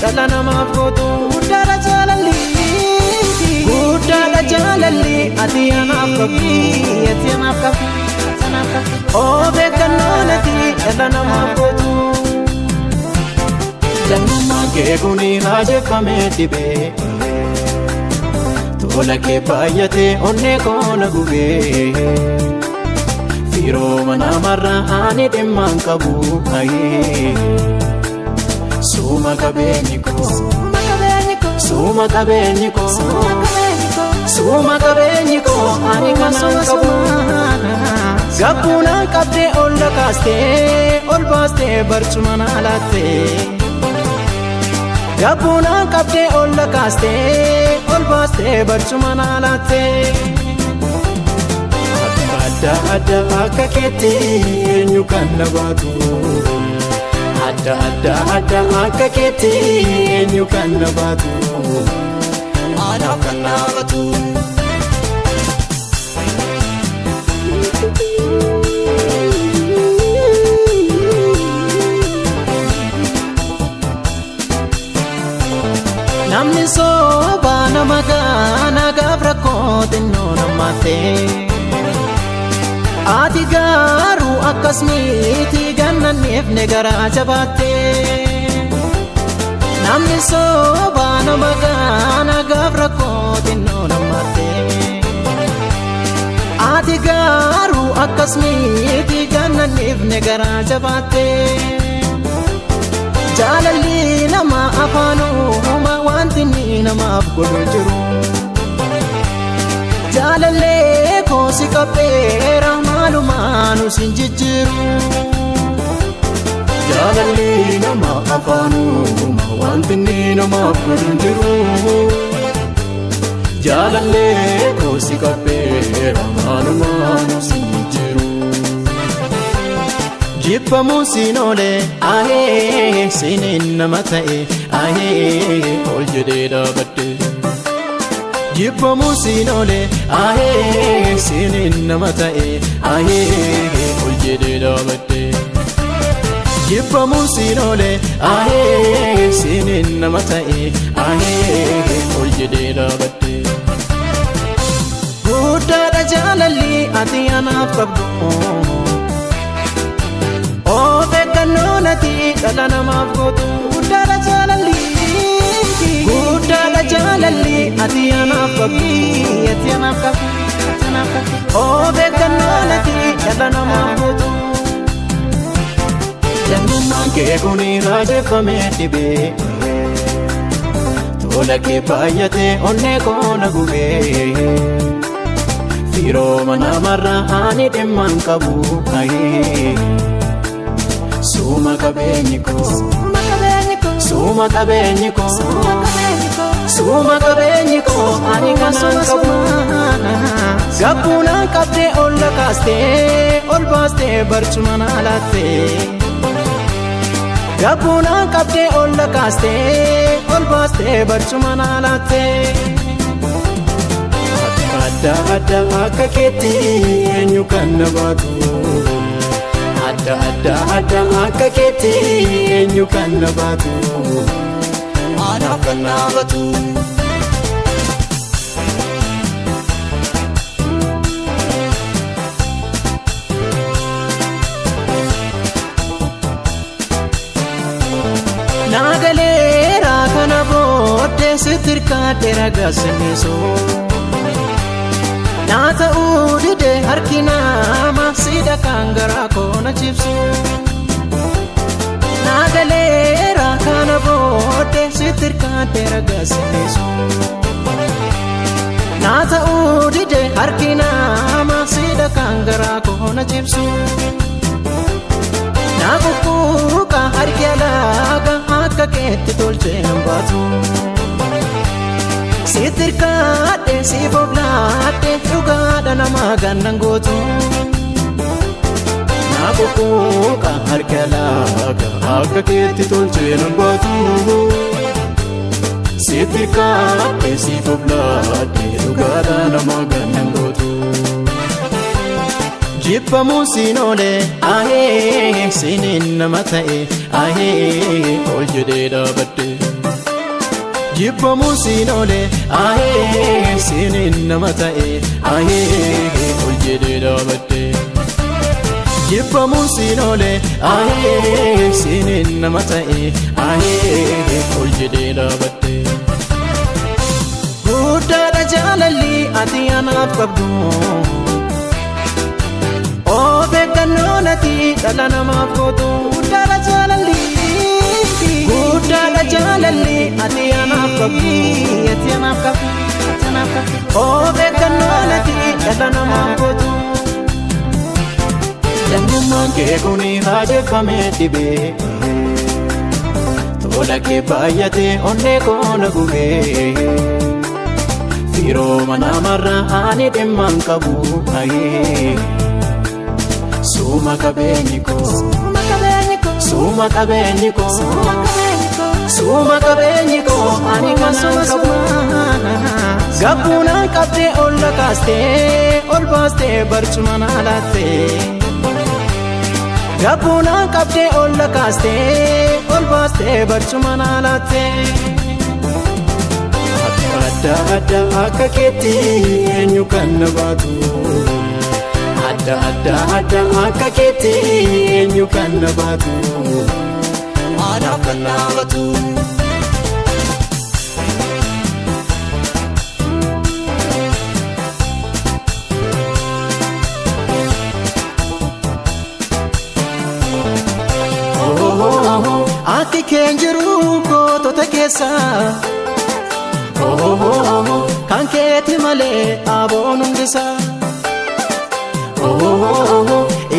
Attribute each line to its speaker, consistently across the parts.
Speaker 1: dhala namaaf gootu guddaadha jaalalli ati anaaf qabdu ati anaaf qabdu beekannoo ati dhala namaaf gootu lammummaan kee kuni raajeffamee dhibee tola kee baay'atee onnee koona gubee firooma namarra ani dhimmaan qabu Suma qabeenyi koo ani kanan qabu gabbuunaan qabdee olla kaastee ol baastee barcuma na laattee gabbuunaan qabdee olla kaastee ol baastee barcuma na laattee adda akka keetti eenyu kan na baatu adda akka keetti eenyu kan na baatu anaaf kan na baatu namni sooba nama gaana gaaf rakkoo xinnoo namaattee ati garuu akkas miti gannanneefne garaa jabaattee namni sooba nama gaana gaaf rakkoo xinnoo namaattee ati garuu akkas miti gannanneefne garaa jabaattee jaalalli nama afaanuma wanti inni namaaf godhu jiru jaalallee koosi qabbeera maalumaanu sin jijjiiru jaalalli nama afaanuma wanti inni namaaf godhu jiru jaalallee koosi qabbeera maalumaanu sin jijjiiru jibbamuun siin oole ahee siiniin nama ta'e ahee ol jedhee dhaabadde jibbamuun siin oole ahee siiniin nama ta'e ahee ol jedhee dhaabadde jibbamuun siin oole ahee siiniin nama ta'e ahee ol jedhee dhaabadde guddaadha jaalalli ati anaaf qabdu beekannoo ati dhala namaaf gootu guddaadha jaalalli ati anaaf qabdu ati anaaf qabdu beekannoo ati dhala namaaf gootu lammummaan kee kuni raajeffamee dhibee tola kee baay'atee onnee koona gubee firooma namarra ani dhimmaan qabu Suma qabeenyi koo ani kanan qabu gabbuunaan qabdee olla kaastee ol baastee barcuma na laattee gabbuunaan qabdee olla kaastee ol baastee barcuma na laattee adda akka keetti eenyu kan na baatu adda akka keetti eenyu kan na baatu anaaf kan na baatu naagaleera kana booddee sitirkaadhe ragaa sinniisoo naa ta'uu dide harki nama sida kan garaa koona cibsu naagaleera kana booddee sitirkaadhe ragaa sinniisu naa ta'uu dide harki nama sida kan garaa koona cibsu naa kukkuuqa harki alaaga akka keetti tolchee hin baatu sitirkaadhe siif oblaadhe dhugaadha namaa gannan gootu naa kukkuuqa harki alaaga akka keetti tolchee hin baatu sitirkaadhe siif oblaadhe dhugaadha namaa gannan gootu jibbamuun siin oole ahee siiniin nama ta'e ahee ol jedhee dhaabadde jibbamuun siin oole ahee siiniin nama ta'e ahee ol jedhee dhaabadde jibbamuun siin oole ahee siiniin nama ta'e ahee ol jedhee dhaabadde guddaadha jaalalli ati anaaf qabdu oo beekannoo nati dhala namaaf gootu guddaadha jaalalli ati anaaf qabdu oo beekannoo nati dhala namaaf gootu eenyummaan kee kuni haadeffamee dhibee tola kee baay'atee onnee koona gubee firooma namarraa ani dhimmaan qabu ayee Suma qabeenyi koo ani kanaan qabu gabbuunaan qabdee olla kaastee ol baastee barcuma naa laattee gabbuunaan qabdee olla kaastee ol baastee barcuma naa laattee adda adda akka keetti eenyu kan na baatu adda adda adda akka keetti eenyu kan na baatu anaaf kan naafatu Ati keen jiru gootota keessa kan keeti malee aboon hundisaa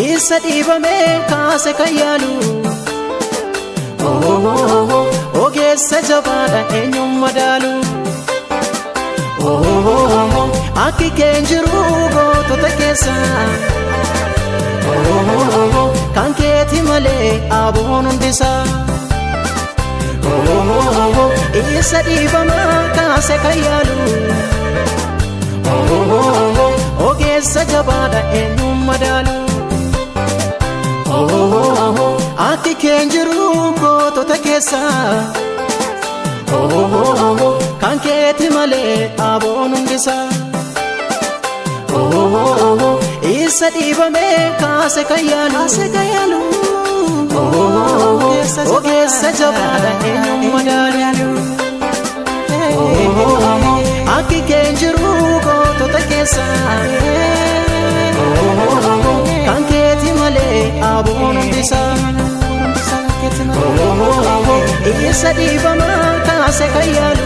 Speaker 1: isa dhiibamee kaase kan yaalu ogeessa jabaadha eenyuun madaalu Ati keen jiru gootota keessa kan keeti malee aboon hundisaa isa dhiibamaa kaase kan yaalu ogeessa jabaadha eenyuun madaalu Ati keen jiru gootota keessa kan keeti malee aboon hundisaa isa dhiibamee kaase kan yaalu ogeessa jabaadha eenyuun madaalu Ati keen jiru gootota keessa kan keeti malee aboon hundisaa isa dhiibamaa kaase kan yaalu